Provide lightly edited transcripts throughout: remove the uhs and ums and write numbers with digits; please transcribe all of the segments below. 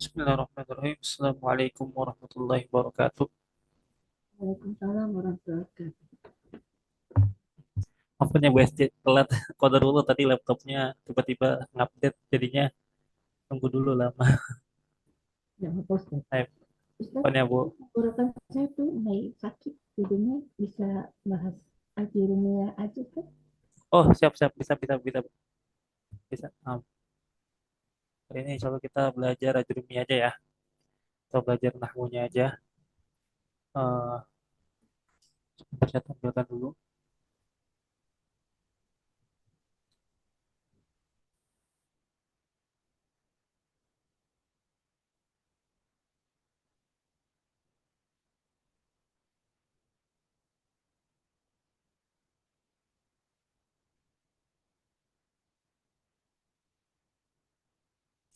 Bismillahirrahmanirrahim. Assalamualaikum warahmatullahi wabarakatuh. Waalaikumsalam warahmatullahi wabarakatuh. Maafkan ya Bu SC, telat kode dulu tadi laptopnya tiba-tiba ngupdate jadinya tunggu dulu lama. Jangan apa Ustaz. Baik, Ustaz, maafkan ya Bu. tenggorokan saya tuh mulai sakit. Jadinya bisa bahas Ajurumia aja Ustaz. Oh, siap siap bisa bisa bisa bisa. Hari ini insya Allah kita belajar ajurumi aja ya. Kita belajar nahwunya aja. Eh, sebentar saya tampilkan dulu.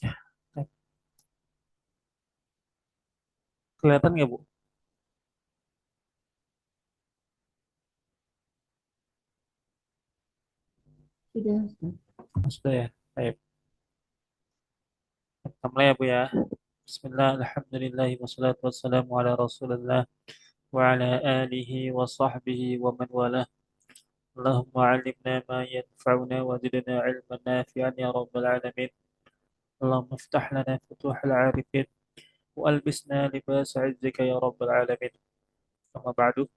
Ya, kelihatan nggak Bu? Sudah Ustaz. Oh, sudah ya. Baik. Mulai ya Bu ya. Bismillah, alhamdulillah, wassalatu wassalamu ala rasulillah wa ala alihi wa sahbihi wa man wala. اللهم علمنا ما ينفعنا وزدنا علما نافعا يا رب العالمين. اللهم افتح لنا فتوح العارفين وألبسنا لباس عزك يا رب العالمين. أما بعد,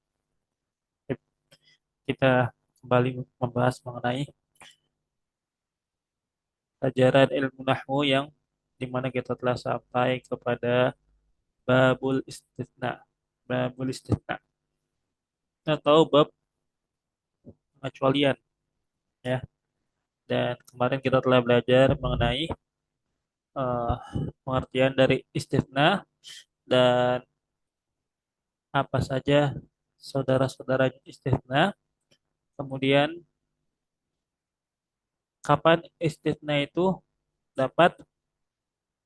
kita kembali membahas mengenai pelajaran ilmu nahwu yang dimana kita telah sampai kepada babul istitsna, babul istitsna atau bab pengecualian ya. Dan kemarin kita telah belajar mengenai eh, pengertian dari istitsna dan apa saja saudara-saudara istisna, kemudian kapan istisna itu dapat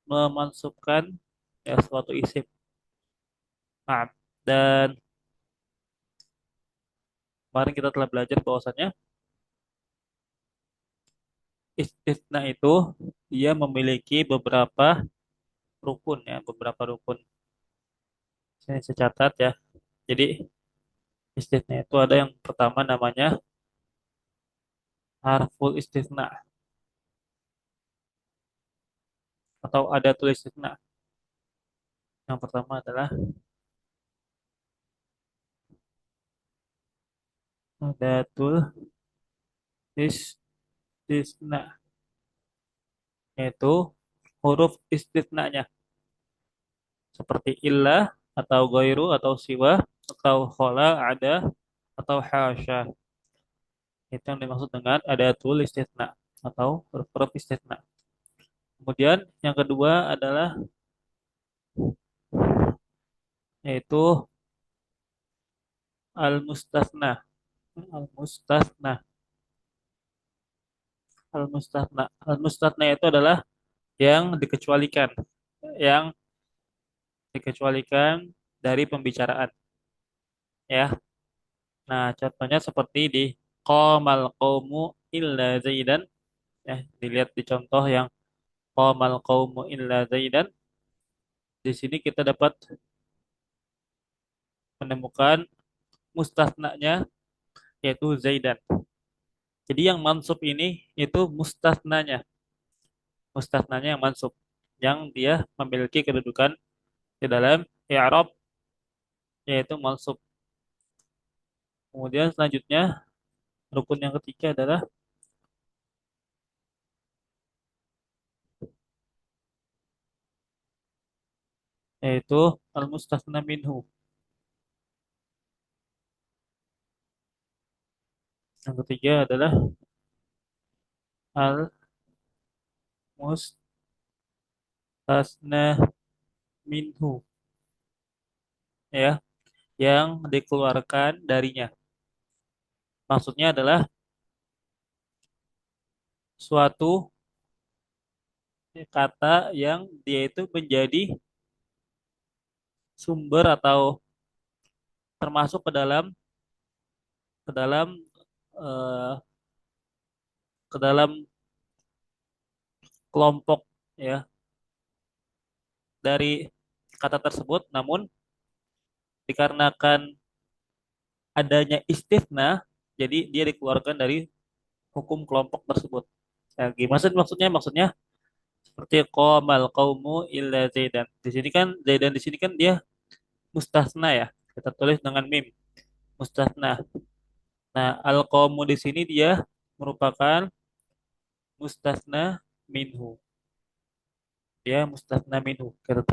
memansubkan ya suatu isim. Nah, dan kemarin kita telah belajar bahwasanya istisna itu dia memiliki beberapa rukun ya, beberapa rukun. Saya catat ya. Jadi istisna itu ada yang pertama namanya harful istisna atau ada tulis istisna. Yang pertama adalah adatul istisna, yaitu huruf istisnanya seperti illah atau goiru atau siwa atau khola ada atau hasya. Itu yang dimaksud dengan adatul istisna atau huruf istisna. Kemudian yang kedua adalah yaitu al-mustasna. Al-mustasna. Al-mustasna. Al-mustasna itu adalah yang dikecualikan, yang dikecualikan dari pembicaraan ya. Nah, contohnya seperti di qamal qaumu illa zaidan ya, dilihat di contoh yang qamal qaumu illa zaidan. Di sini kita dapat menemukan mustasnanya yaitu zaidan. Jadi yang mansub ini itu mustasnanya, mustasnanya yang mansub, yang dia memiliki kedudukan di dalam i'rab yaitu mansub. Kemudian selanjutnya rukun yang ketiga adalah yaitu al-mustasna minhu. Yang ketiga adalah al-mustasna minhu ya, yang dikeluarkan darinya. Maksudnya adalah suatu kata yang dia itu menjadi sumber atau termasuk ke dalam eh, ke dalam kelompok ya, dari kata tersebut, namun dikarenakan adanya istisna, jadi dia dikeluarkan dari hukum kelompok tersebut. Ya, gimana sih maksudnya? Maksudnya seperti qomal qaumu illa zaidan. Di sini kan zaidan di sini kan dia mustasna ya. Kita tulis dengan mim, mustasna. Nah, al qaumu di sini dia merupakan mustasna minhu. Dia mustasna minhu. Kita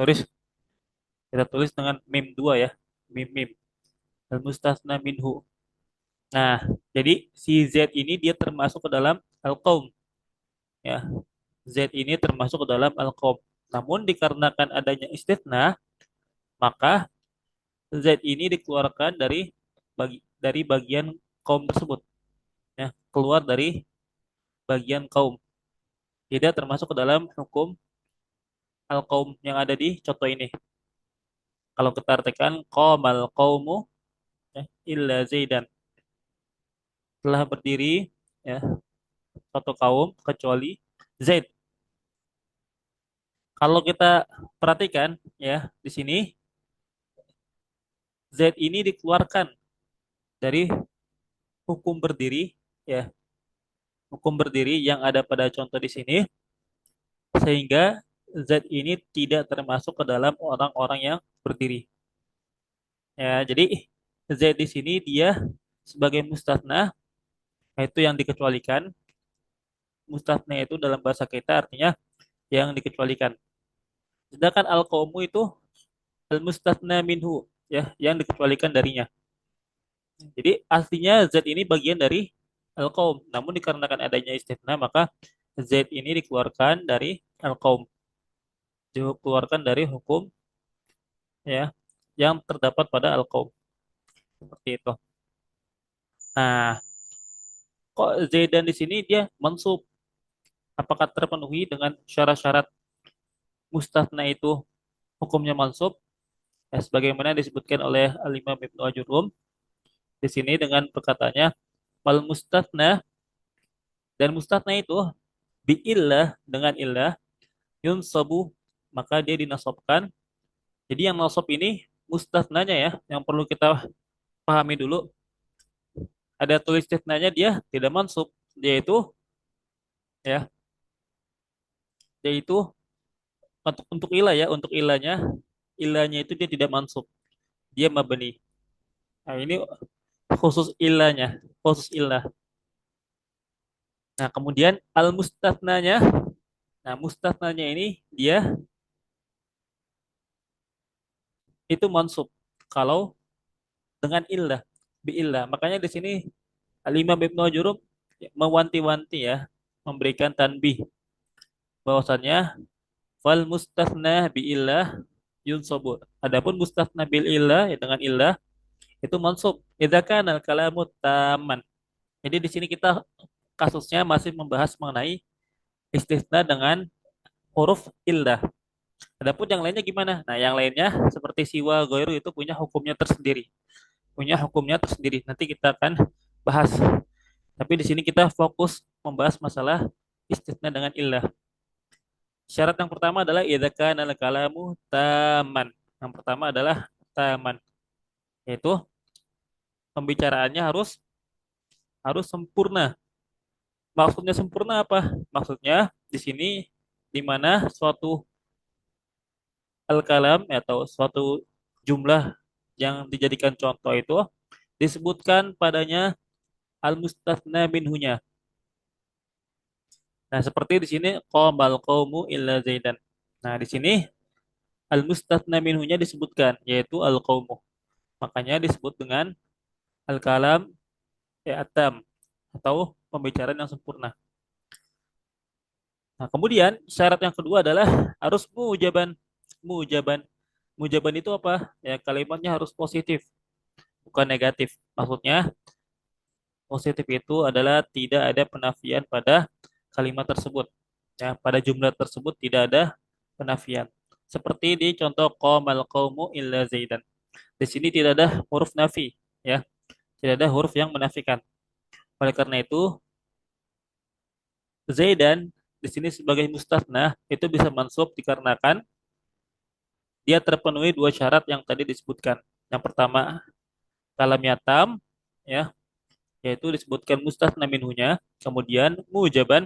tulis dengan mim dua ya. Mim mim. Al mustasna minhu. Nah, jadi si Z ini dia termasuk ke dalam al qaum ya. Z ini termasuk ke dalam al qaum. Namun dikarenakan adanya istitsna, maka Z ini dikeluarkan dari bagian kaum tersebut ya, keluar dari bagian kaum. Tidak termasuk ke dalam hukum al kaum yang ada di contoh ini. Kalau kita artikan qamal qaumu ya, illa zaidan, telah berdiri ya satu kaum kecuali Zaid. Kalau kita perhatikan ya di sini Z ini dikeluarkan dari hukum berdiri ya, hukum berdiri yang ada pada contoh di sini, sehingga Z ini tidak termasuk ke dalam orang-orang yang berdiri. Ya, jadi Z di sini dia sebagai mustasna, itu yang dikecualikan. Mustasna itu dalam bahasa kita artinya yang dikecualikan. Sedangkan al-qaumu itu al-mustasna minhu, ya, yang dikecualikan darinya. Jadi aslinya Z ini bagian dari al-qaum, namun dikarenakan adanya istisna maka Z ini dikeluarkan dari al-qaum, dikeluarkan dari hukum ya yang terdapat pada al-qaum seperti itu. Nah, kok Zaidan di sini dia mansub? Apakah terpenuhi dengan syarat-syarat mustasna itu hukumnya mansub? Ya, sebagaimana disebutkan oleh Al-Imam Ibnu Ajurum di sini dengan perkataannya wal mustasna, dan mustasna itu biillah, dengan illah, yunsabu, maka dia dinasabkan. Jadi yang nasab ini mustasnanya ya, yang perlu kita pahami dulu. Ada tulis istisnanya, dia tidak mansub, yaitu ya, yaitu untuk ilah ya, untuk ilahnya itu dia tidak mansub, dia mabni. Nah, ini khusus ilahnya, khusus ilah. Nah, kemudian al mustatnanya, nah mustatnanya ini dia itu mansub kalau dengan ilah, bi ilah. Makanya di sini al Imam Ibnu Jurum mewanti-wanti ya, memberikan tanbih bahwasannya fal mustatsna bi ilah yunsabu. Adapun mustatsna bil ilah ya, dengan ilah itu mansub idza kana al kalamu taman. Jadi di sini kita kasusnya masih membahas mengenai istisna dengan huruf illah. Adapun yang lainnya gimana? Nah, yang lainnya seperti siwa, goiru itu punya hukumnya tersendiri. Punya hukumnya tersendiri. Nanti kita akan bahas. Tapi di sini kita fokus membahas masalah istisna dengan illah. Syarat yang pertama adalah idza kana al-kalamu taman. Yang pertama adalah taman, yaitu pembicaraannya harus harus sempurna. Maksudnya sempurna apa? Maksudnya di sini di mana suatu al-kalam atau suatu jumlah yang dijadikan contoh itu disebutkan padanya al-mustatsna minhunya. Nah, seperti di sini qamal qaumu illa zaidan. Nah, di sini al-mustatsna minhunya disebutkan yaitu al-qaumu. Makanya disebut dengan al-kalam atam atau pembicaraan yang sempurna. Nah, kemudian syarat yang kedua adalah harus mujaban. Mujaban. Mujaban itu apa? Ya, kalimatnya harus positif, bukan negatif. Maksudnya positif itu adalah tidak ada penafian pada kalimat tersebut. Ya, pada jumlah tersebut tidak ada penafian. Seperti di contoh qamal qaumu illa zaidan. Di sini tidak ada huruf nafi, ya. Tidak ada huruf yang menafikan. Oleh karena itu, zaidan di sini sebagai mustasna itu bisa mansub dikarenakan dia terpenuhi dua syarat yang tadi disebutkan. Yang pertama, kalamnya tam, ya, yaitu disebutkan mustatsna minhunya, kemudian mujaban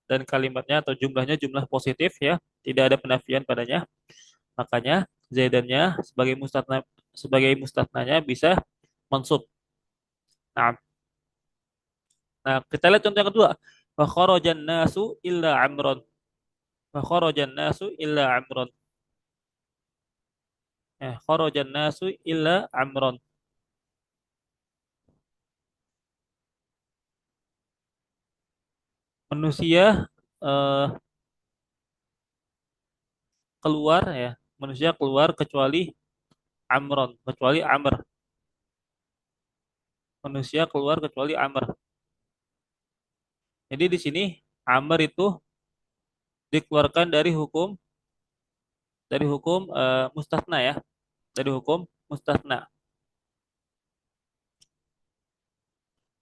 dan kalimatnya atau jumlahnya jumlah positif ya, tidak ada penafian padanya. Makanya zaidannya sebagai mustatsnanya bisa mansub. Nah, nah, kita lihat contoh yang kedua. Wa kharajan nasu illa amron. Wa kharajan nasu illa amron. Kharajan nasu illa amron. Manusia eh, keluar ya, manusia keluar kecuali amron, kecuali amr. Manusia keluar kecuali amr. Jadi di sini amr itu dikeluarkan dari hukum mustasna ya, dari hukum mustasna.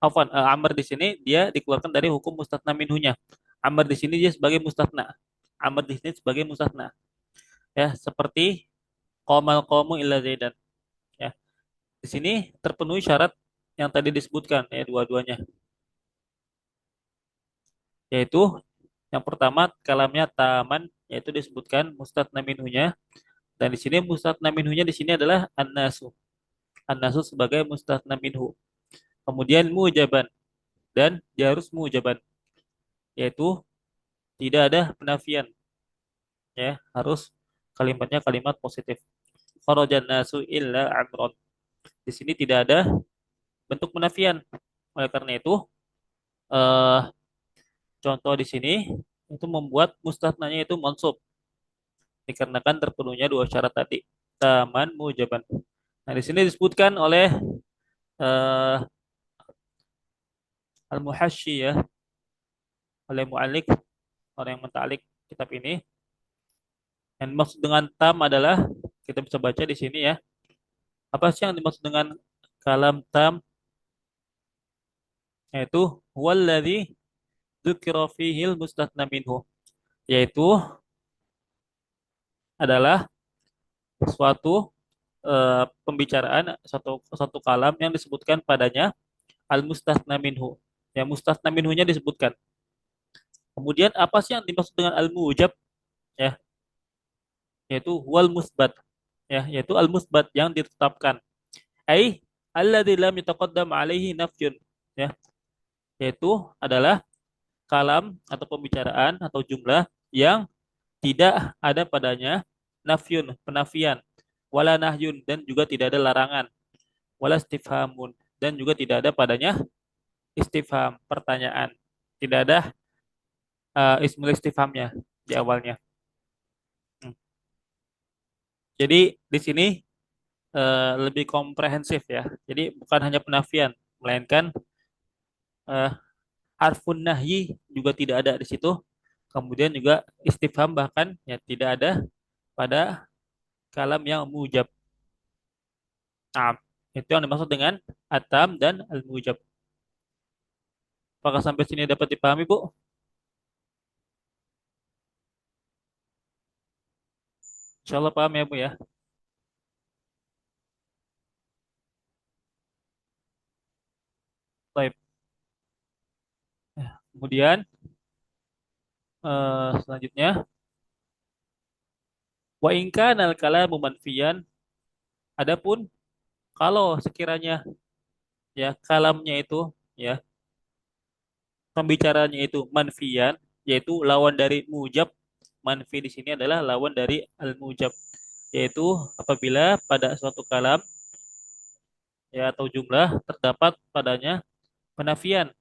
Afwan, amr di sini dia dikeluarkan dari hukum mustasna minhunya. Amr di sini dia sebagai mustasna. Amr di sini sebagai mustasna. Ya, seperti qamal qamu illa zaidan. Ya, di sini terpenuhi syarat yang tadi disebutkan ya dua-duanya, yaitu yang pertama kalamnya taman yaitu disebutkan mustatna minhunya dan di sini mustatna minhunya di sini adalah an-nasu. An-nasu sebagai mustatna minhu. Kemudian mujaban dan dia harus mujaban yaitu tidak ada penafian ya, harus kalimatnya kalimat positif. Kharajan nasu illa amron. Di sini tidak ada bentuk penafian. Oleh karena itu eh, contoh di sini itu membuat mustatnanya itu mansub dikarenakan terpenuhnya dua syarat tadi. Taman mujaban. Nah, di sini disebutkan oleh eh, Al-Muhasyi ya, oleh mu'alik, orang yang mentalik kitab ini. Yang dimaksud dengan tam adalah kita bisa baca di sini ya. Apa sih yang dimaksud dengan kalam tam? Yaitu walladzi dzukira fihil mustatsna minhu. Yaitu adalah suatu pembicaraan satu kalam yang disebutkan padanya al-mustatsna minhu. Ya, mustatsna minhunya disebutkan. Kemudian apa sih yang dimaksud dengan al-mujab? Ya, yaitu wal musbat. Ya, yaitu al-musbat yang ditetapkan. Ai alladzi lam yataqaddam alaihi nafyun. Ya, yaitu adalah kalam atau pembicaraan atau jumlah yang tidak ada padanya nafyun, penafian, wala nahyun dan juga tidak ada larangan, wala istifhamun dan juga tidak ada padanya istifham, pertanyaan. Tidak ada ismul istifhamnya di awalnya. Hmm. Jadi di sini lebih komprehensif ya. Jadi bukan hanya penafian, melainkan eh, harfun nahyi juga tidak ada di situ. Kemudian juga istifham bahkan ya tidak ada pada kalam yang mujab. Nah, itu yang dimaksud dengan atam dan al-mujab. Apakah sampai sini dapat dipahami, Bu? Insya Allah paham ya, Bu ya. Baik. Kemudian selanjutnya wa in kana al-kalamu manfiyan, adapun kalau sekiranya ya kalamnya itu ya pembicaranya itu manfiyan yaitu lawan dari mujab. Manfi di sini adalah lawan dari al-mujab, yaitu apabila pada suatu kalam ya atau jumlah terdapat padanya penafian.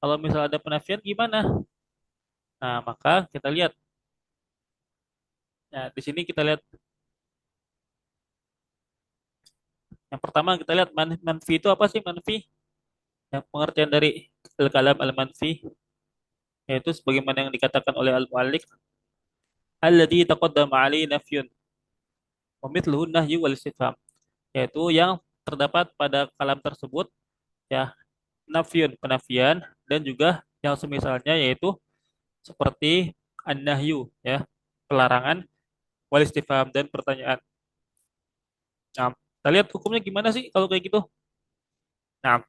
Kalau misal ada penafian gimana? Nah, maka kita lihat ya di sini kita lihat yang pertama kita lihat manfi itu apa sih manfi? Yang pengertian dari al-kalam al-manfi yaitu sebagaimana yang dikatakan oleh al-muallif alladzi taqaddama alaihi nafyun wa mithluhu nahyu wal istifham, yaitu yang terdapat pada kalam tersebut ya nafyun penafian dan juga yang semisalnya yaitu seperti an-nahyu ya pelarangan wal istifham dan pertanyaan. Nah, kita lihat hukumnya gimana sih kalau kayak gitu. Nah,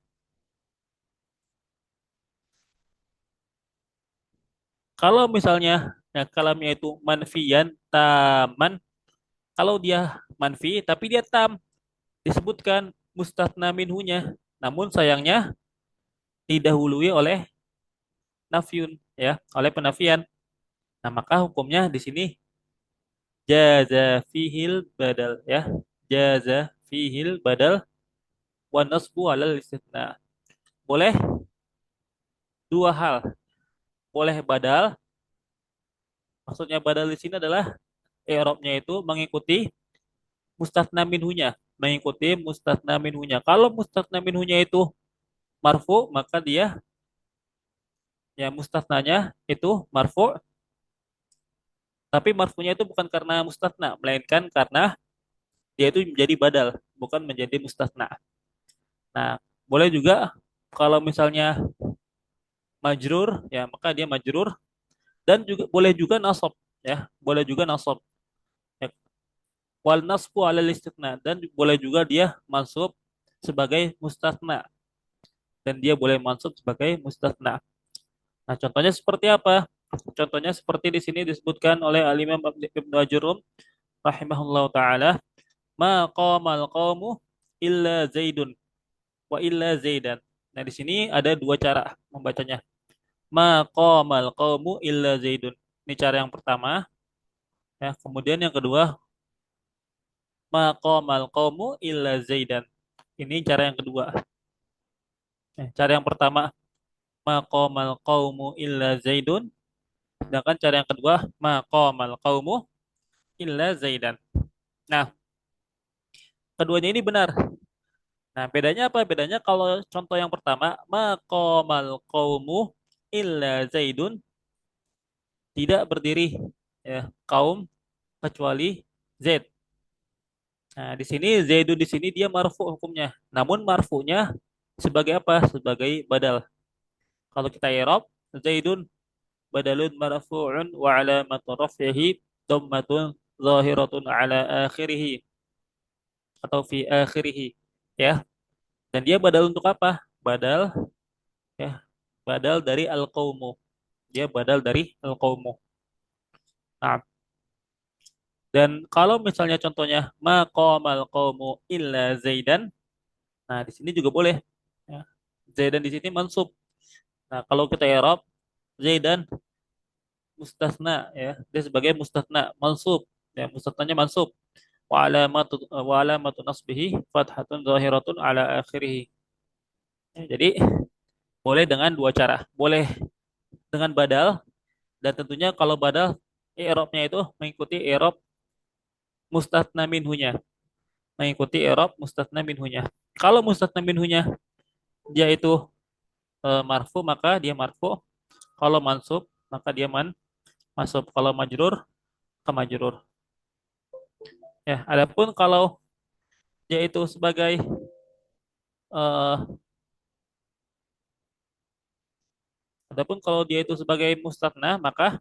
kalau misalnya kalamnya itu manfiyan taman, kalau dia manfi tapi dia tam, disebutkan mustatsna minhunya. Namun sayangnya didahului oleh nafyun, ya, oleh penafian. Nah, maka hukumnya di sini jaza fihil badal, ya. Jaza fihil badal wa nasbu alal istitsna. Boleh dua hal. Boleh badal, maksudnya badal di sini adalah i'rabnya itu mengikuti mustatsna minhunya, mengikuti mustatsna minhunya. Kalau mustatsna minhunya itu marfu, maka dia, ya, mustatsnanya itu marfu, tapi marfunya itu bukan karena mustatsna, melainkan karena dia itu menjadi badal, bukan menjadi mustatsna. Nah, boleh juga kalau misalnya majrur, ya, maka dia majrur, dan juga boleh juga nasab, ya, boleh juga nasab. Ya, wal nasbu alal istitsna, dan boleh juga dia mansub sebagai mustatsna, dan dia boleh mansub sebagai mustatsna. Nah, contohnya seperti apa? Contohnya seperti di sini disebutkan oleh Al-Imam Ibnu Ajurum rahimahullah taala, ma qamal qaumu illa Zaidun wa illa Zaidan. Nah, di sini ada dua cara membacanya. Ma qamal qaumu illa Zaidun. Ini cara yang pertama, ya. Kemudian yang kedua, ma qamal qaumu illa Zaidan. Ini cara yang kedua. Cara yang pertama, ma qamal qaumu illa Zaidun. Sedangkan cara yang kedua, ma qamal qaumu illa Zaidan. Nah, keduanya ini benar. Nah, bedanya apa? Bedanya kalau contoh yang pertama, maqamal qaumu illa Zaidun, tidak berdiri, ya, kaum kecuali Zaid. Nah, di sini Zaidun di sini dia marfu hukumnya. Namun marfunya sebagai apa? Sebagai badal. Kalau kita i'rab, Zaidun badalun marfu'un wa alamatu raf'ihi dhammatun zahiratun ala akhirih atau fi akhirih, ya. Dan dia badal untuk apa? Badal, ya, badal dari al-qaumu. Dia badal dari al-qaumu. Nah, dan kalau misalnya contohnya maqamal qaumu illa Zaidan, nah di sini juga boleh. Ya. Zaidan di sini mansub. Nah, kalau kita i'rab Zaidan mustasna, ya, dia sebagai mustasna mansub. Ya, mustasnanya mansub. Wa alamatu nasbihi fathatun zahiratun ala akhirih. Ya, jadi boleh dengan dua cara. Boleh dengan badal, dan tentunya kalau badal i'rabnya itu mengikuti i'rab mustatsna minhunya, mengikuti i'rab mustatsna minhunya. Kalau mustatsna minhunya dia itu marfu, maka dia marfu. Kalau mansub, maka dia mansub. Kalau majrur, ke majrur. Ya, adapun kalau dia itu sebagai eh, adapun kalau dia itu sebagai mustatsna, maka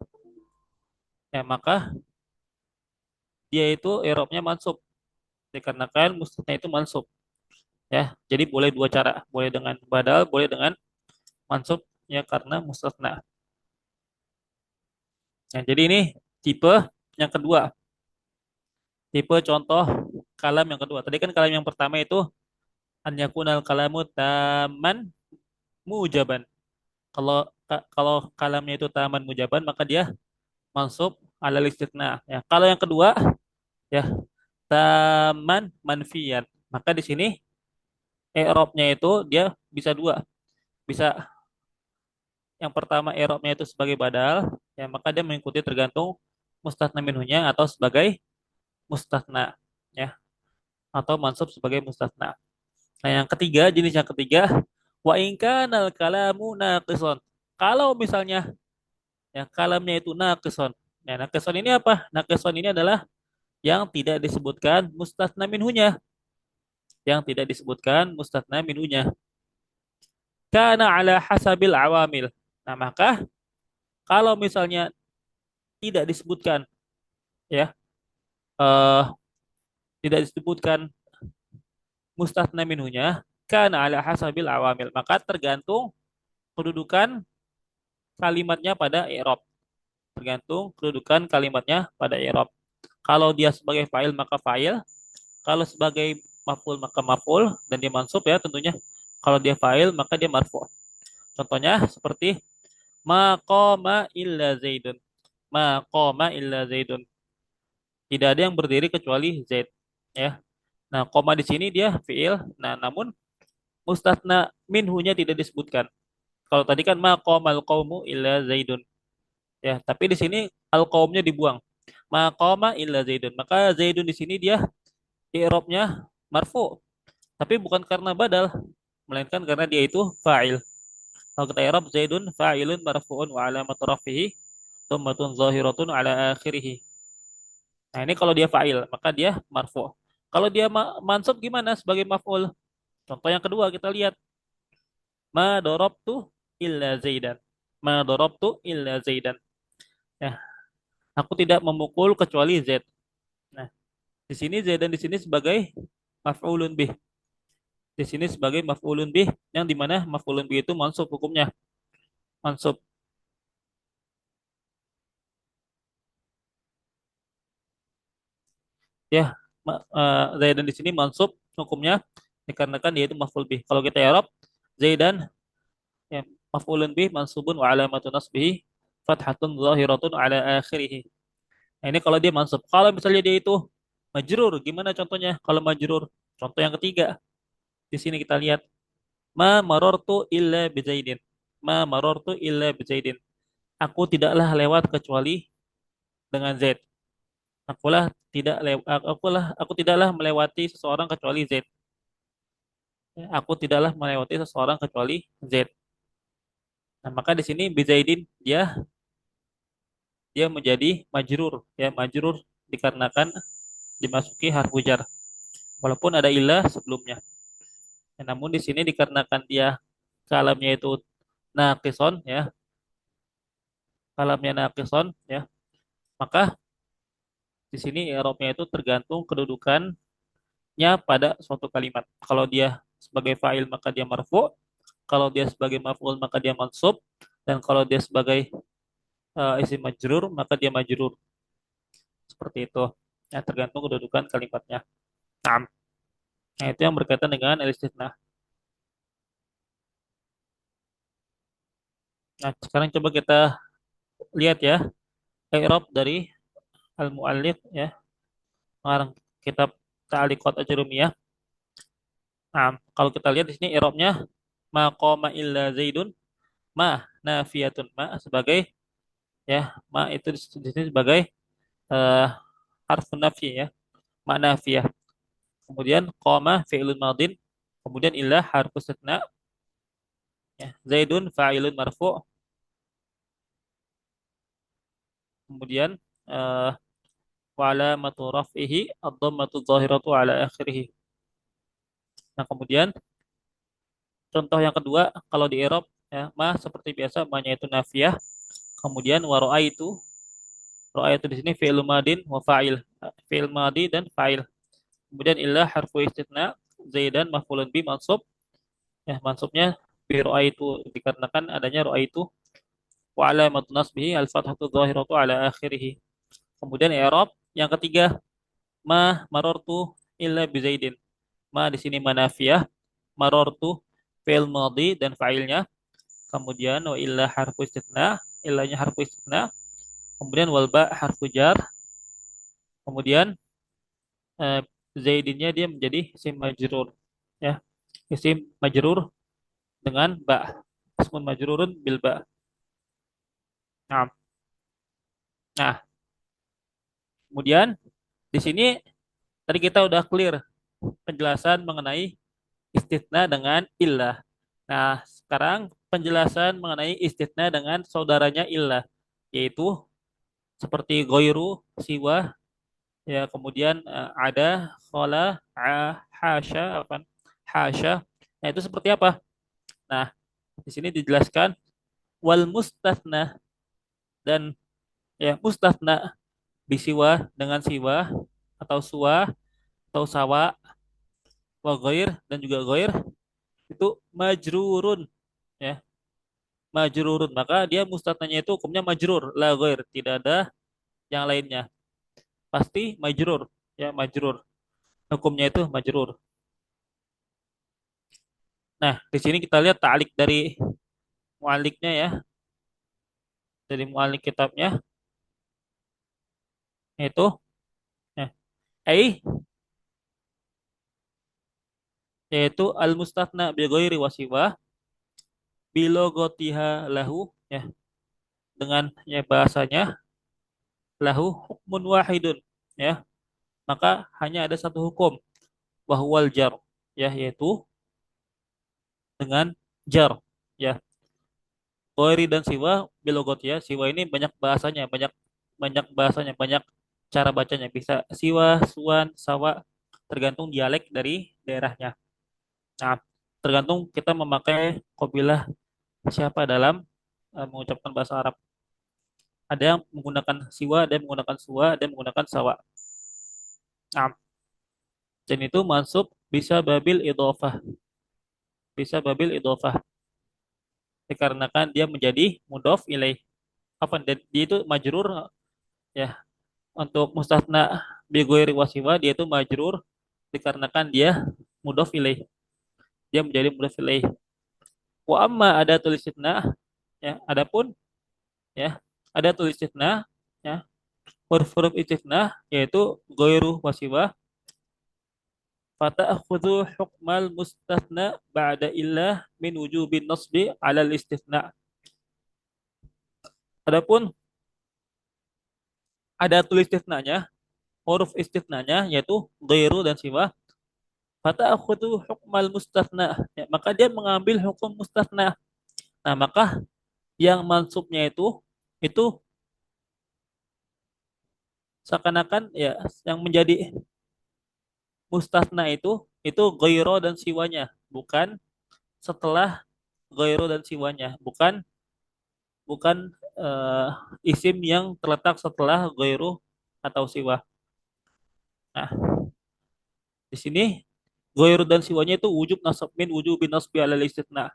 dia itu i'rabnya mansub, dikarenakan mustatsna itu mansub, ya. Jadi boleh dua cara, boleh dengan badal, boleh dengan mansub, ya, karena mustatsna. Nah, jadi ini tipe yang kedua, tipe contoh kalam yang kedua. Tadi kan kalam yang pertama itu an yakunal kalamu taman mujaban. Kalau kalamnya itu taman mujaban, maka dia mansub ala istitsna. Ya, kalau yang kedua, ya, taman manfiyan, maka di sini i'rabnya itu dia bisa dua. Bisa yang pertama i'rabnya itu sebagai badal, ya, maka dia mengikuti tergantung mustatsna minhunya atau sebagai mustatsna, ya, atau mansub sebagai mustatsna. Nah, yang ketiga, jenis yang ketiga, wa in kanal kalamu naqison. Kalau misalnya, ya, kalamnya itu naqison. Ya, naqison ini apa? Naqison ini adalah yang tidak disebutkan mustatsna minhunya, yang tidak disebutkan mustatsna minhunya. Kana ala hasabil awamil. Nah, maka kalau misalnya tidak disebutkan, ya, eh, tidak disebutkan mustatsna minhunya, kana ala hasabil awamil, maka tergantung kedudukan kalimatnya pada i'rab. Tergantung kedudukan kalimatnya pada i'rab. Kalau dia sebagai fa'il maka fa'il, kalau sebagai maf'ul maka maf'ul dan dia mansub ya tentunya. Kalau dia fa'il maka dia marfu'. Contohnya seperti ma qama illa zaidun. Ma qama illa zaidun. Tidak ada yang berdiri kecuali Zaid. Ya. Nah, koma di sini dia fiil. Nah, namun mustatsna minhunya tidak disebutkan. Kalau tadi kan ma qamal qaumu illa Zaidun. Ya, tapi di sini al qaumnya dibuang. Ma qama illa Zaidun. Maka Zaidun di sini dia i'rabnya marfu. Tapi bukan karena badal, melainkan karena dia itu fa'il. Kalau kita i'rab Zaidun fa'ilun marfu'un wa alamat rafihi dhammatun zahiratun ala akhirih. Nah, ini kalau dia fa'il, maka dia marfu. Kalau dia mansub gimana sebagai maf'ul? Contoh yang kedua kita lihat. Ma darabtu illa Zaidan. Ma darabtu illa Zaidan. Ya, aku tidak memukul kecuali Zaid. Nah, di sini Zaidan di sini sebagai maf'ulun bih. Di sini sebagai maf'ulun bih yang dimana maf'ulun bih itu mansub hukumnya. Mansub. Ya, Zaidan di sini mansub hukumnya dikarenakan dia itu maf'ul bih. Kalau kita i'rab Zaidan ya, maf'ulun bih mansubun wa alamatun nasbihi fathatun zahiratun ala akhirih. Nah, ini kalau dia mansub. Kalau misalnya dia itu majrur, gimana contohnya? Kalau majrur, contoh yang ketiga. Di sini kita lihat ma marortu illa bizaidin. Ma marortu illa bizaidin. Aku tidaklah lewat kecuali dengan Zaid. Aku tidaklah melewati seseorang kecuali Zaid. Aku tidaklah melewati seseorang kecuali Zaid. Nah, maka di sini bizaidin dia dia menjadi majrur, ya majrur dikarenakan dimasuki harfu jar. Walaupun ada ilah sebelumnya. Ya, namun di sini dikarenakan dia kalamnya itu naqison ya, kalamnya naqison ya, maka di sini i'rabnya itu tergantung kedudukannya pada suatu kalimat. Kalau dia sebagai fa'il maka dia marfu, kalau dia sebagai maf'ul maka dia mansub, dan kalau dia sebagai isim majrur maka dia majrur. Seperti itu. Ya, tergantung kedudukan kalimatnya. Nah, nah itu yang berkaitan dengan al-istitsna. Nah, sekarang coba kita lihat ya i'rab dari al-muallif ya, pengarang kitab Ta'liqat Ajrumiyah. Nah, kalau kita lihat di sini i'rabnya ma qama illa zaidun ma nafiyatun, ma sebagai ya, ma itu di sini sebagai eh, harfun nafi ya, ma nafiyah. Kemudian qama fi'lun madin, kemudian illa harfu istitsna ya, zaidun fa'ilun marfu', kemudian eh, wa alamatu raf'ihi ad-dhammatu dhahiratu ala akhirih. Nah, kemudian contoh yang kedua kalau di i'rab ya, ma seperti biasa ma-nya itu nafiyah, kemudian wa ra'aitu di sini fi'il madin wa fa'il. Fi'il madi dan fa'il. Kemudian illa harfu istitsna zaidan maf'ulun bi mansub. Ya, mansubnya bi ra'aitu dikarenakan adanya ra'aitu wa alamatun nasbihi al-fathatu dhahiratu ala akhirih. Kemudian i'rab yang ketiga ma marartu illa bi zaidin. Ma di sini manafiyah, marartu fi'il madi dan fa'ilnya. Kemudian wa illa harfu istitsna, illanya harfu istitsna. Kemudian wal ba harfu jar. Kemudian eh, zaidinnya dia menjadi isim majrur ya, isim majrur dengan ba, ismun majrurun bil ba. Nah, nah kemudian di sini tadi kita udah clear penjelasan mengenai istitsna dengan illah. Nah, sekarang penjelasan mengenai istitsna dengan saudaranya illah, yaitu seperti goiru, siwa, ya kemudian ada, khola, hasya, apa, hasya. Nah, itu seperti apa? Nah, di sini dijelaskan wal mustatsna dan ya mustatsna bisiwa dengan siwa atau suwa atau sawa wa ghair dan juga ghair itu majrurun ya, majrurun. Maka dia mustatnanya itu hukumnya majrur, la ghair, tidak ada yang lainnya. Pasti majrur ya, majrur. Hukumnya itu majrur. Nah, di sini kita lihat ta'lik dari mualiknya ya, dari mualik kitabnya yaitu ya, ai yaitu al mustatsna bi ghairi wasiwa bilogotiha lahu ya, dengan ya bahasanya lahu hukmun wahidun ya, maka hanya ada satu hukum, wahwal jar ya, yaitu dengan jar ya. Ghairi dan siwa bilogot ya, siwa ini banyak bahasanya, banyak banyak bahasanya, banyak cara bacanya, bisa siwa, suwan, sawa, tergantung dialek dari daerahnya. Nah, tergantung kita memakai qabilah siapa dalam mengucapkan bahasa Arab. Ada yang menggunakan siwa, ada yang menggunakan suwa, ada yang menggunakan sawa. Nah, dan itu masuk bisa babil idhofah, bisa babil idhofah dikarenakan dia menjadi mudhof ilaih. Apa dan dia itu majrur ya, untuk mustatsna bi ghairi wasiwa dia itu majrur dikarenakan dia mudhof ilaih, dia menjadi mudhof ilaih. Wa amma ada tulis istitsna ya, adapun ya ada tulis istitsna ya, huruf-huruf istitsna yaitu ghairu wasiwa fata'khudhu hukmal mustatsna ba'da illah min wujubin nasbi 'ala al-istitsna. Adapun ada tulis istitsnanya, huruf istitsnanya yaitu ghairu dan siwa, fata'khudhu hukmal mustatsna ya, maka dia mengambil hukum mustatsna. Nah, maka yang mansubnya itu seakan-akan ya, yang menjadi mustatsna itu ghairu dan siwanya, bukan setelah ghairu dan siwanya, bukan bukan isim yang terletak setelah ghairu atau siwa. Nah, di sini ghairu dan siwanya itu wujub nasab min wujubin nasbi alal istitsna.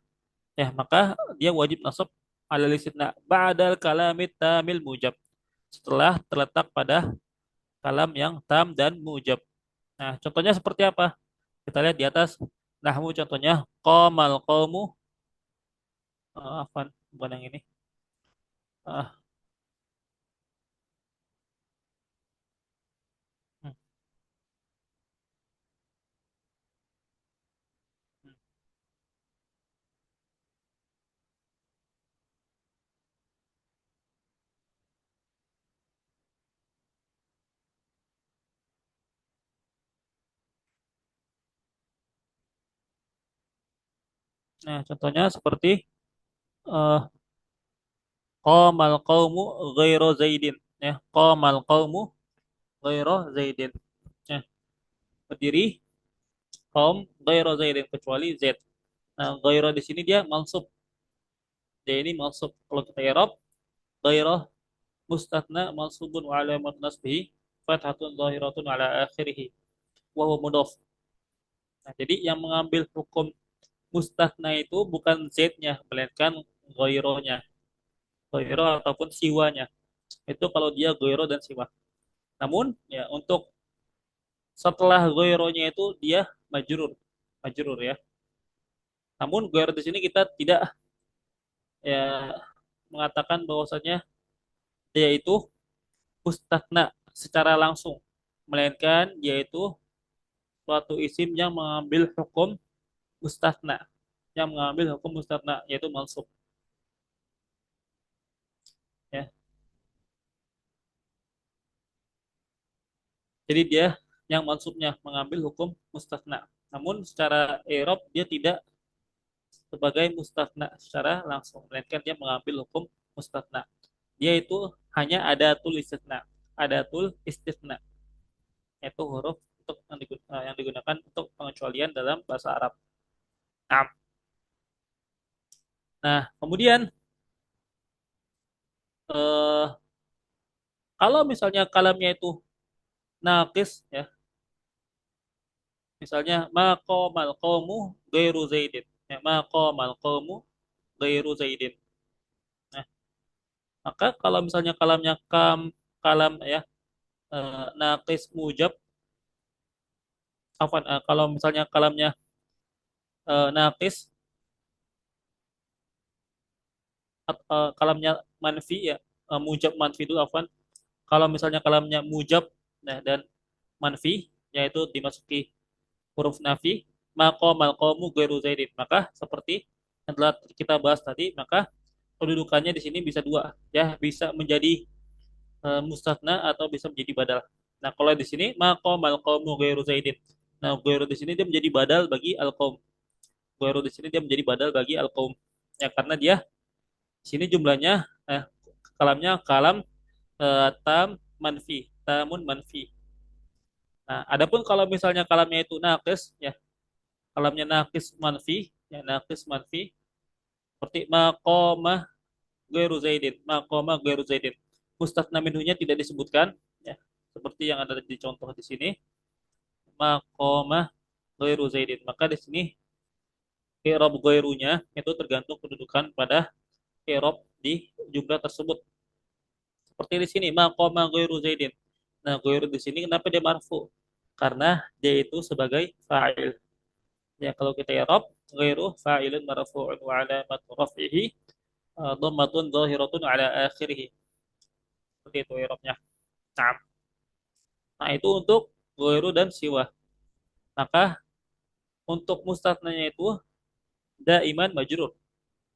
Ya, maka dia wajib nasab alal istitsna ba'dal kalamit tamil mujab. Setelah terletak pada kalam yang tam dan mujab. Nah, contohnya seperti apa? Kita lihat di atas. Nahwu contohnya qamal qaumu, afan, bukan yang ini. Ah, hmm, hmm. Nah, contohnya seperti eh, qamal qaumu ghairu zaidin ya, qamal qaumu ghairu zaidin ya, berdiri kaum ghairu zaidin kecuali zaid. Nah, ghairu di sini dia mansub, dia ini mansub. Kalau kita i'rab ghairu mustatna mansubun wa alamat nasbihi fathatun zahiratun ala akhirih wa huwa mudhaf. Nah, jadi yang mengambil hukum mustatna itu bukan zaidnya melainkan ghairunya, ghairu ataupun siwanya. Itu kalau dia ghairu dan siwa. Namun ya, untuk setelah ghairunya itu dia majrur, majrur ya. Namun ghairu di sini kita tidak ya mengatakan bahwasanya dia itu mustatna secara langsung, melainkan yaitu suatu isim yang mengambil hukum mustatna, yang mengambil hukum mustatna yaitu mansub ya. Jadi dia yang mansubnya mengambil hukum mustatna. Namun secara i'rab dia tidak sebagai mustatna secara langsung, melainkan dia mengambil hukum mustatna. Dia itu hanya ada tul istisna, ada tul istisna, yaitu huruf untuk yang digunakan untuk pengecualian dalam bahasa Arab. Nah, kemudian eh, kalau misalnya kalamnya itu naqis ya. Misalnya maqamal qaumu ghairu zaidin. Ya, maqamal qaumu ghairu zaidin. Nah, maka kalau misalnya kalamnya kalam ya naqis mujab afwan kalau misalnya kalamnya naqis kalamnya manfi ya mujab manfi itu afwan. Kalau misalnya kalamnya mujab nah dan manfi yaitu dimasuki huruf nafi maqamal qaumu ghairu zaidin. Maka seperti yang telah kita bahas tadi, maka kedudukannya di sini bisa dua ya, bisa menjadi mustatna atau bisa menjadi badal. Nah, kalau di sini maqamal qaumu ghairu zaidin. Nah, ghairu di sini dia menjadi badal bagi al qaum. Ghairu di sini dia menjadi badal bagi al qaum. Ya karena dia di sini jumlahnya kalamnya kalam tam manfi, tamun manfi. Nah, adapun kalau misalnya kalamnya itu naqis ya, kalamnya naqis manfi, ya naqis manfi seperti maqamah ghairu zaidin, maqamah ghairu zaidin. Mustatsna minhunya tidak disebutkan ya, seperti yang ada di contoh di sini. Maqamah ghairu zaidin. Maka di sini i'rab ghairunya itu tergantung kedudukan pada i'rab di jumlah tersebut. Seperti di sini maqamah ghairu zaidin. Nah, ghairu di sini kenapa dia marfu? Karena dia itu sebagai fa'il. Ya, kalau kita i'rab ghairu fa'ilun marfu'un wa alamat raf'ihi dhammatun zahiratun ala akhirih. Seperti itu i'rabnya. Nah, nah, itu untuk ghairu dan siwa. Maka untuk mustatnanya itu daiman majrur.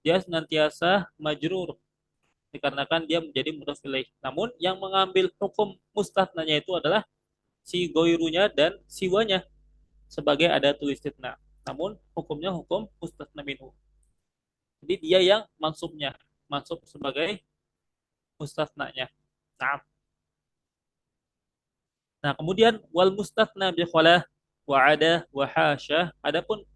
Dia senantiasa majrur dikarenakan dia menjadi mudhaf ilaih. Namun yang mengambil hukum mustatnanya itu adalah si goirunya dan siwanya sebagai adatul istitsna. Namun hukumnya hukum mustatna minhu. Jadi dia yang mansubnya, mansub sebagai mustatnanya. Nah, nah kemudian wal mustatna bi khalah wa ada wa hasya. Adapun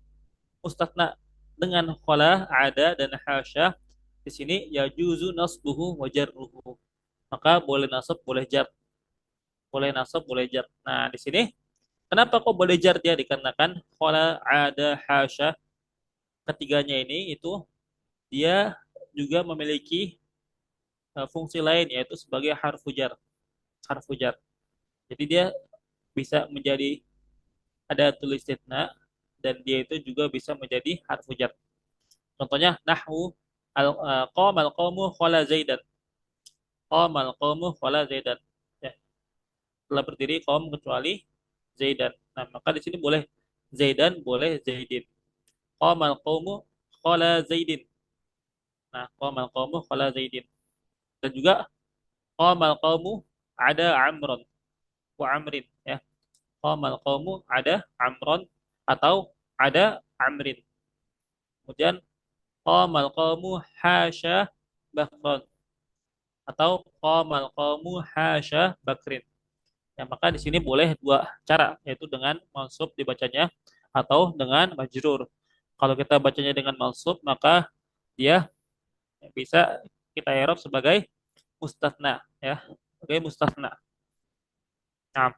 mustatna dengan khalah, ada dan hasya di sini ya juzu nasbuhu wa jarruhu. Maka boleh nasab, boleh jar. Boleh nasab, boleh jar. Nah, di sini kenapa kok boleh jar dia? Dikarenakan khala ada hasya ketiganya ini itu dia juga memiliki fungsi lain yaitu sebagai harfu jar. Harfu jar. Jadi dia bisa menjadi ada tulis istitsna dan dia itu juga bisa menjadi harfu jar. Contohnya nahwu qamal qaumu khala zaidan. Qamal qaumu khala zaidan. Ya, telah berdiri kaum kecuali zaidan. Nah, maka di sini boleh zaidan, boleh zaidin. Qamal qaumu khala zaidin. Nah, qamal qaumu khala zaidin. Dan juga qamal qaumu ada amron wa amrin ya. Qamal qaumu ada amron atau ada amrin. Kemudian qamal qaumu hasya bakron atau qamal qaumu hasya bakrin. Ya, maka di sini boleh dua cara, yaitu dengan mansub dibacanya atau dengan majrur. Kalau kita bacanya dengan mansub, maka dia bisa kita i'rab sebagai mustatsna ya, sebagai mustatsna. Nah,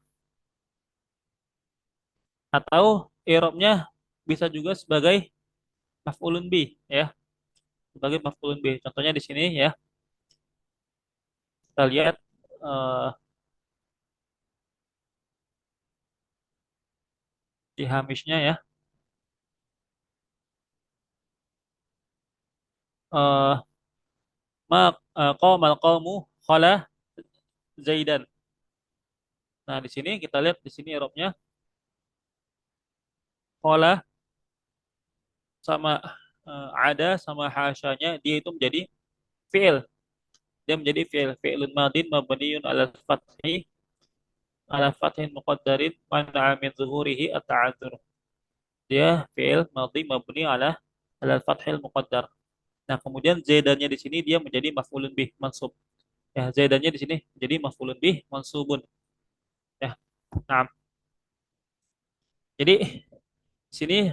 atau i'rabnya bisa juga sebagai maf'ulun bih ya, sebagai maf'ulun bih. Contohnya di sini ya, kita lihat eh, di hamishnya ya. Eh qamal qaumu khala zaidan. Nah, di sini kita lihat di sini i'rabnya khala sama ada sama hasyanya dia itu menjadi fi'il. Dia menjadi fi'il. Fi'ilun madin mabniun ala fathin muqaddarin mana'a min zuhurihi at-ta'adzur. Dia fi'il madhi mabni ala fathil muqaddar. Nah, kemudian zaidannya di sini dia menjadi maf'ulun bih mansub. Ya, zaidannya di sini menjadi maf'ulun bih mansubun. Ya. Nah, jadi di sini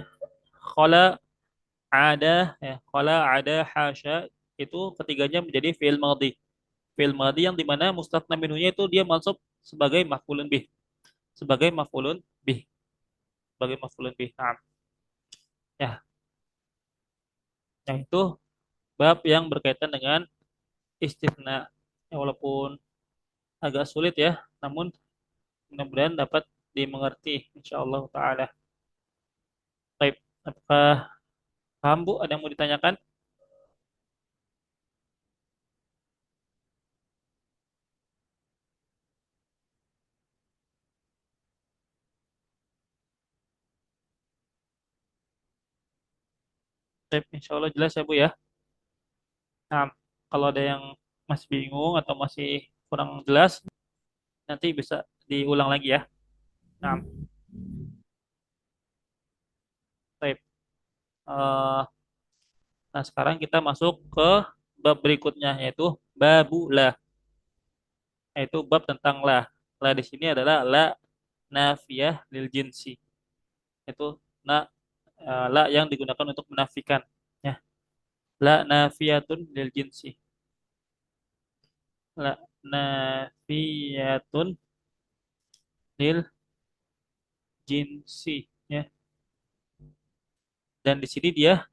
khala ada ya, khala ada hasya itu ketiganya menjadi fi'il madhi. Fi'il madhi yang dimana mustatna minhunya itu dia mansub sebagai maf'ulun bih. sebagai maf'ulun bih, Nah, ya, yang itu bab yang berkaitan dengan istisna. Ya, walaupun agak sulit ya, namun mudah-mudahan dapat dimengerti insyaallah taala. Baik, apakah paham Bu? Ada yang mau ditanyakan? Baik, insyaallah jelas ya Bu ya. Nah, kalau ada yang masih bingung atau masih kurang jelas, nanti bisa diulang lagi ya. Nah, baik. Eh, nah, sekarang kita masuk ke bab berikutnya yaitu babulah, yaitu bab tentang la. La di sini adalah la nafiyah lil jinsi. Itu na la yang digunakan untuk menafikan ya. La nafiyatun lil jinsi. La nafiyatun lil jinsi ya. Dan di sini dia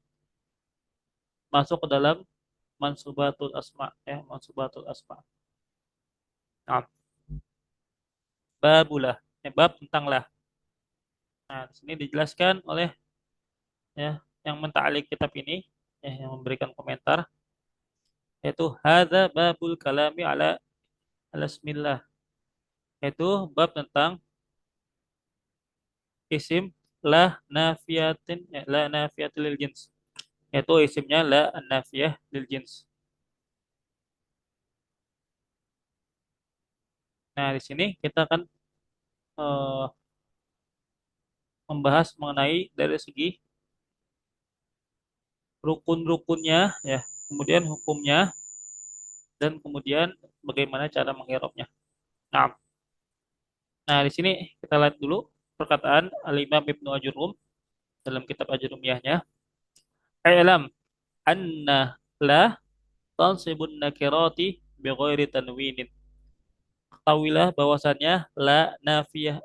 masuk ke dalam mansubatul asma ya, mansubatul asma. Nah, babulah, ya, bab tentang lah. Nah, di sini dijelaskan oleh ya yang menta'alik kitab ini ya, yang memberikan komentar yaitu hadza babul kalami ala ismillah, yaitu bab tentang isim la nafiyatin ya, la nafiyatil lil jins, yaitu isimnya la nafiyah lil jins. Nah, di sini kita akan eh, membahas mengenai dari segi rukun-rukunnya ya, kemudian hukumnya dan kemudian bagaimana cara mengiropnya. Nah, nah di sini kita lihat dulu perkataan Al-Imam Ibnu Ajurum dalam kitab Ajurumiyahnya. I'lam anna la tansibun nakirati bighairi tanwinin. Ketahuilah bahwasannya la nafiyah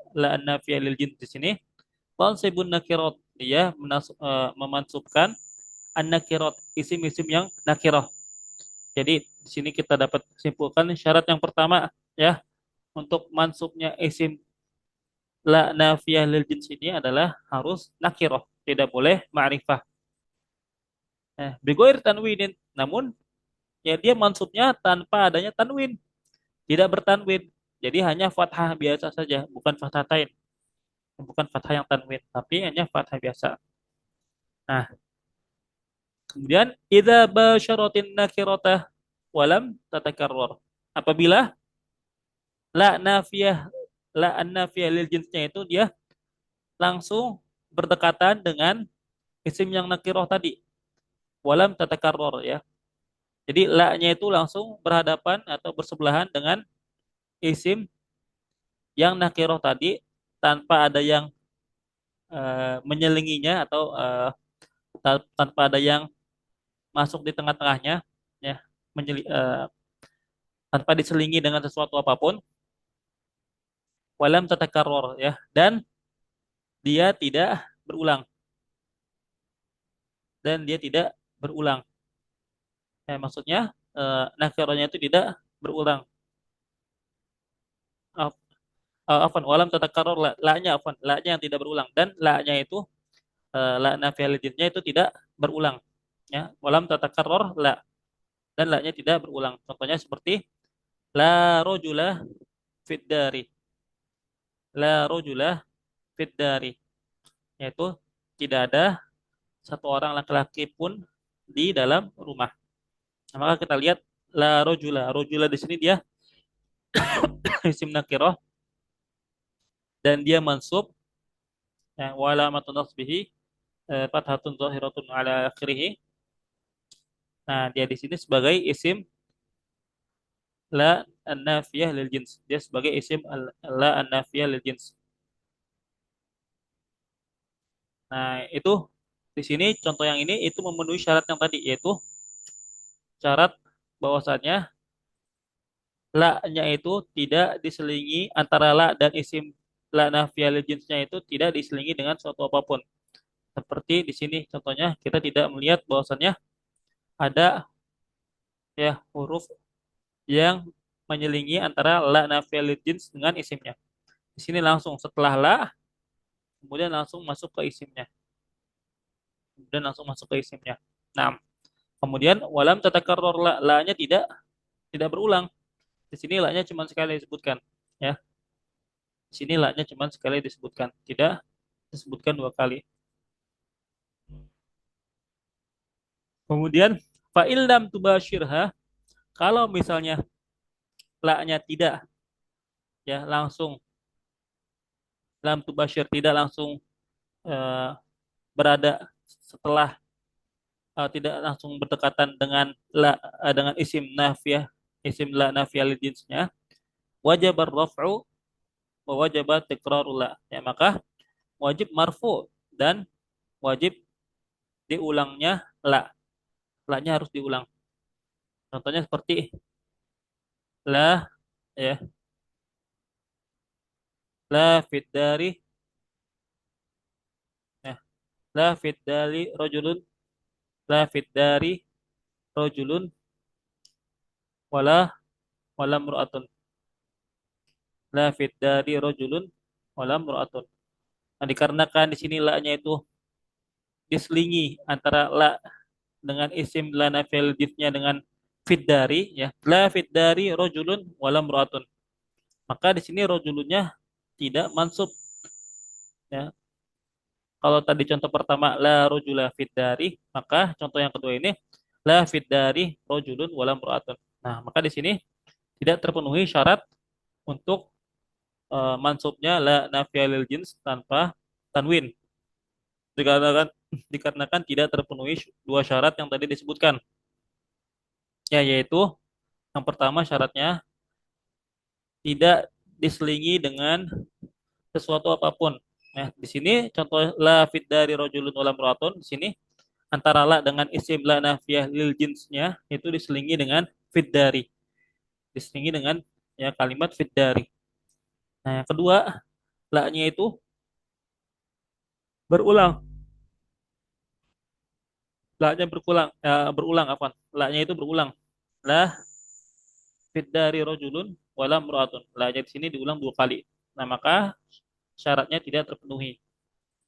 lil jins di sini tansibun nakirat, dia memansubkan an-nakirat, isim-isim yang nakirah. Jadi di sini kita dapat simpulkan syarat yang pertama ya untuk mansubnya isim la nafiyah lil jins ini adalah harus nakirah, tidak boleh ma'rifah. Bigoir tanwinin, namun ya dia mansubnya tanpa adanya tanwin, tidak bertanwin. Jadi hanya fathah biasa saja, bukan fathatain, bukan fathah yang tanwin, tapi hanya fathah biasa. Nah, kemudian idza basyaratin nakirata walam tatakarrar. Apabila la nafiyah la an-nafiyah lil jinsnya itu dia langsung berdekatan dengan isim yang nakirah tadi, walam tatakarrar ya. Jadi la-nya itu langsung berhadapan atau bersebelahan dengan isim yang nakirah tadi tanpa ada yang menyelinginya atau tanpa ada yang masuk di tengah-tengahnya ya, tanpa diselingi dengan sesuatu apapun, walam tatakarrar ya, dan dia tidak berulang, dan dia tidak berulang. Ya, maksudnya nakirahnya itu tidak berulang. Af- Afan walam tatakarrar la-nya, afan la-nya yang tidak berulang, dan la-nya itu la nafiyah itu tidak berulang ya, walam tatakarrar la, dan la-nya tidak berulang. Contohnya seperti la rojula fid dari, la rojula fid dari, yaitu tidak ada satu orang laki-laki pun di dalam rumah. Nah, maka kita lihat la rojula, rojula di sini dia isim nakirah dan dia mansub ya, wa alamatun nasbihi fathatun zahiratun ala akhirih. Nah, dia di sini sebagai isim la an-nafiyah lil jins. Dia sebagai isim la an-nafiyah lil jins. Nah, itu di sini contoh yang ini itu memenuhi syarat yang tadi, yaitu syarat bahwasannya la-nya itu tidak diselingi antara la dan isim la nafiyah lil jinsnya itu tidak diselingi dengan suatu apapun. Seperti di sini contohnya kita tidak melihat bahwasannya ada ya huruf yang menyelingi antara la nafiyah lil jins dengan isimnya. Di sini langsung setelah la kemudian langsung masuk ke isimnya. Kemudian langsung masuk ke isimnya. Nah, kemudian walam tatakarrar la-nya tidak berulang. Di sini la-nya cuma sekali disebutkan, ya. Di sini la-nya cuma sekali disebutkan, tidak disebutkan dua kali. Kemudian fa'il lam tubashirha, kalau misalnya la-nya tidak ya langsung lam tubashir tidak langsung eh, berada setelah tidak langsung berdekatan dengan dengan isim nafiyah, isim la nafiyah lil jinsnya, wajib ar-raf'u wa wajib tikrarul la. Ya, maka wajib marfu dan wajib diulangnya la. La-nya harus diulang. Contohnya seperti la ya, la fid dari ya, la fid dari rajulun, la fid dari rajulun wala wala mur'atun. La fid dari rajulun wala mur'atun. Nah, dikarenakan di sini la-nya itu diselingi antara la dengan isim la nafil jifnya dengan fid dari ya, la fid dari rajulun wala mur'atun. Maka di sini rajulunnya tidak mansub ya. Kalau tadi contoh pertama la rajula fid dari, maka contoh yang kedua ini la fid dari rajulun wala mur'atun. Nah, maka di sini tidak terpenuhi syarat untuk mansubnya la nafiyah lil jins tanpa tanwin. Dikarenakan dikarenakan tidak terpenuhi dua syarat yang tadi disebutkan. Ya, yaitu yang pertama syaratnya tidak diselingi dengan sesuatu apapun. Nah, di sini contoh la fid dari rajulun wala imra'atun, di sini antara la dengan isim la nafiyah lil jinsnya itu diselingi dengan fid dari. Diselingi dengan ya kalimat fid dari. Nah, yang kedua, la-nya itu berulang. La-nya berulang apa? La-nya itu berulang. La fid dari rajulun wala imra'atun. La-nya di sini diulang dua kali. Nah, maka syaratnya tidak terpenuhi.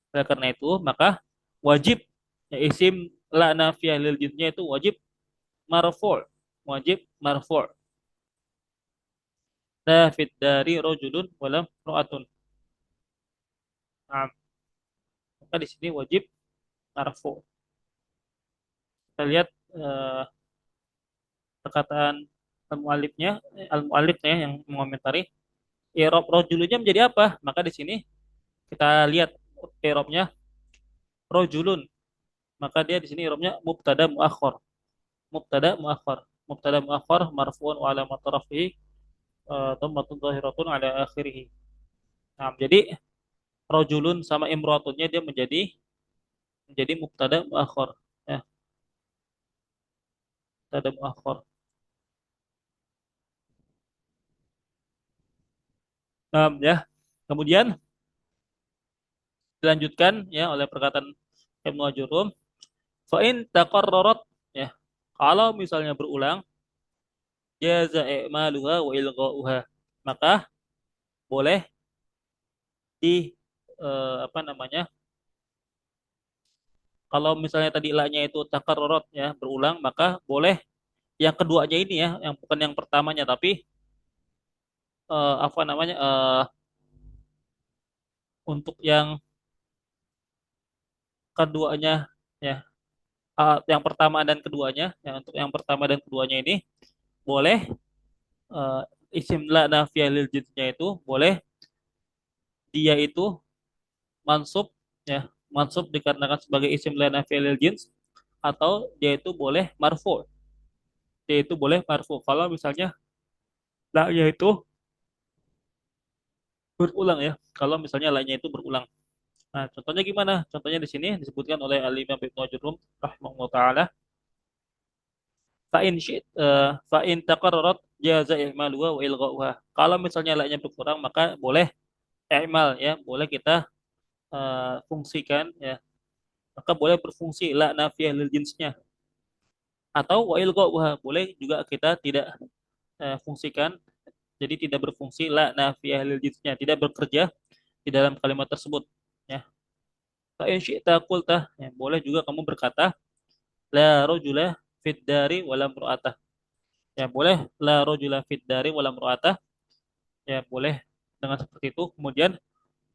Oleh karena itu, maka wajib ya, isim la nafiyah lil jinsnya itu wajib marfu'. Wajib marfu'. Lafid dari rojulun walam ro'atun. Nah, maka di sini wajib marfu'. Kita lihat perkataan al-mu'alifnya yang mengomentari i'rab rojulunnya menjadi apa? Maka di sini kita lihat i'rabnya rojulun. Maka dia di sini i'rabnya mubtada muakhar. Mubtada muakhar. Mubtada muakhar marfu'un wa alamat rafihi dhammatun zahiratun ala akhirih. Nah, jadi rojulun sama imro'atunnya dia menjadi menjadi mubtada muakhar. Ya, mubtada muakhar. Ya. Kemudian dilanjutkan ya oleh perkataan Ibnu Ajurum, fa in taqarrarat ya. Kalau misalnya berulang, jaza i'maluha wa ilgha'uha. Maka boleh di apa namanya? Kalau misalnya tadi la-nya itu taqarrarat ya, berulang, maka boleh yang keduanya ini ya, yang bukan yang pertamanya tapi apa namanya? Untuk yang keduanya ya, yang pertama dan keduanya, ya untuk yang pertama dan keduanya ini boleh uh, isim la nafiyah lil jinsnya itu boleh dia itu mansub ya, mansub dikarenakan sebagai isim la nafiyah lil jins, atau dia itu boleh marfu. Dia itu boleh marfu kalau misalnya la nya itu berulang ya, kalau misalnya la nya itu berulang. Nah, contohnya gimana? Contohnya di sini disebutkan oleh Al-Imam Ibnu Jurrum rahimahullah taala, fa in taqarrarat jaza ihmaluha wa ilgha'uha. Kalau misalnya la nya berkurang maka boleh i'mal ya, boleh kita fungsikan ya, maka boleh berfungsi la nafiyah lil jinsnya, atau wa ilgha boleh juga kita tidak fungsikan, jadi tidak berfungsi la nafiyah lil jinsnya, tidak bekerja di dalam kalimat tersebut ya. Fa in syi'ta qulta, ya, boleh juga kamu berkata la rajula fid dari wala imra'atah. Ya boleh la rajula fid dari wala imra'atah. Ya boleh dengan seperti itu. Kemudian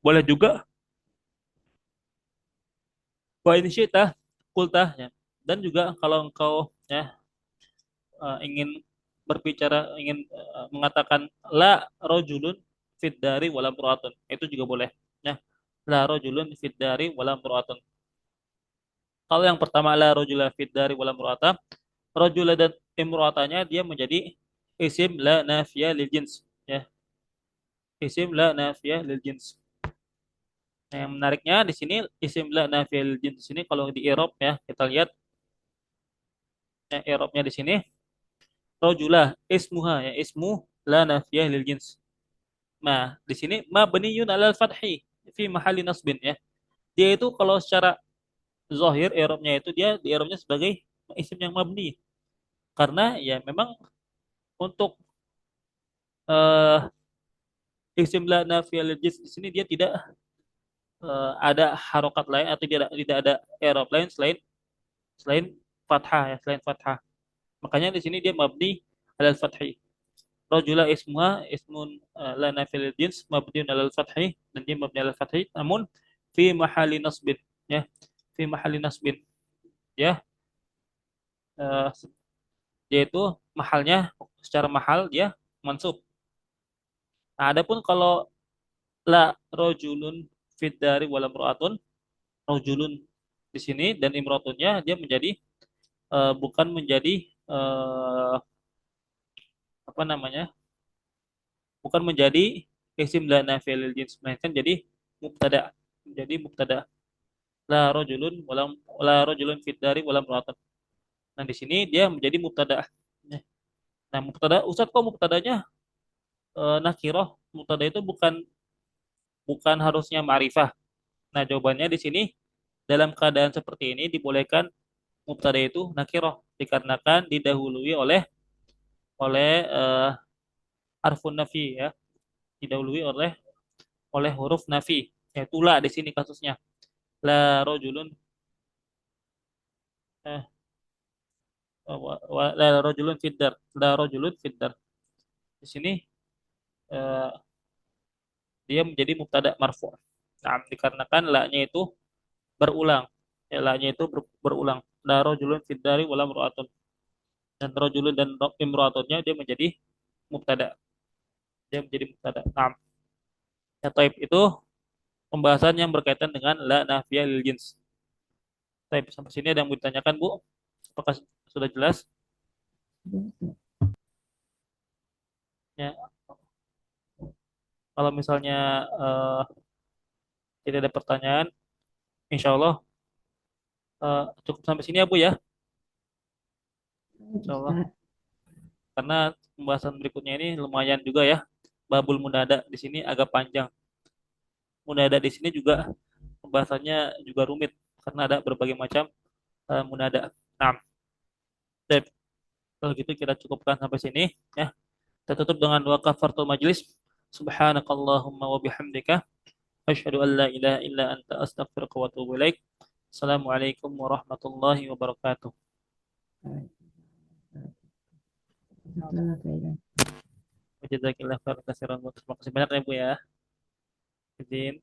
boleh juga wa in syi'ta qulta ya. Dan juga kalau engkau ya ingin berbicara, ingin mengatakan la rajulun fid dari wala imra'atun, itu juga boleh ya. La rajulun fid dari wala imra'atun. Kalau yang pertama la rajula fid dari wala imra'atah, rajula dan imra'atanya dia menjadi isim la nafiyah lil jins ya, isim la nafiyah lil jins. Nah, yang menariknya di sini isim la nafiyah lil jins di sini kalau di i'rab ya, kita lihat ya i'rabnya di sini rajula ismuha ya, ismu la nafiyah lil jins. Nah, di sini mabniyun alal fathi fi mahalli nasbin ya. Dia itu kalau secara zahir i'rabnya itu dia di i'rabnya sebagai isim yang mabni, karena ya memang untuk eh, isim la nafiyah lil jins di sini dia tidak ada harokat lain atau tidak ada i'rab lain selain selain fathah ya, selain fathah. Makanya di sini dia mabni alal fathi. Rajula ismuha ismun la nafiyah lil jins mabniun alal fathi, dan dia mabni alal fathi namun fi mahalli nasbin ya, fi mahalli nasbin ya, eh, yaitu mahalnya secara mahal dia mansub. Nah, adapun kalau la rojulun fid dari wala imraatun, rojulun di sini dan imroatunnya dia menjadi bukan menjadi eh, apa namanya, bukan menjadi isim la nafi lil jins, melainkan jadi mubtada, menjadi mubtada la rojulun wala la rojulun fid dari wala imraatun. Nah di sini dia menjadi mubtada. Nah mubtada, Ustaz kok mubtadanya nakiroh, mubtada itu bukan bukan harusnya ma'rifah. Nah, jawabannya di sini dalam keadaan seperti ini dibolehkan mubtada itu nakiroh dikarenakan didahului oleh oleh harfun nafi ya, didahului oleh huruf nafi, yaitu la di sini kasusnya. La rojulun eh, la rojulun fiddar, la rojulun fiddar. Di sini eh, dia menjadi mubtada marfu'. Nah, dikarenakan la-nya itu berulang. Ya, la-nya itu berulang. La rojulun fiddari wala mru'atun. Dan rojulun dan imro'atunnya dia menjadi mubtada. Dia menjadi mubtada. Nah, ya taib itu pembahasan yang berkaitan dengan la nafiyah lil jins. Taib sampai sini ada yang mau ditanyakan, Bu? Apakah sudah jelas? Ya, kalau misalnya tidak ada pertanyaan, insya Allah cukup sampai sini ya, Bu ya. Insya Allah. Ustaz. Karena pembahasan berikutnya ini lumayan juga ya. Babul munada di sini agak panjang. Munada di sini juga pembahasannya juga rumit karena ada berbagai macam munada. Nah, Dep, kalau gitu kita cukupkan sampai sini ya. Kita tutup dengan wa kafaratul majlis. Subhanakallahumma wa bihamdika asyhadu an la ilaha illa anta astaghfiruka wa atubu ilaik. Assalamualaikum warahmatullahi wabarakatuh. Jazakallah khairan. Jazakillah khairan katsiran. Terima kasih banyak ya Bu ya. Izin.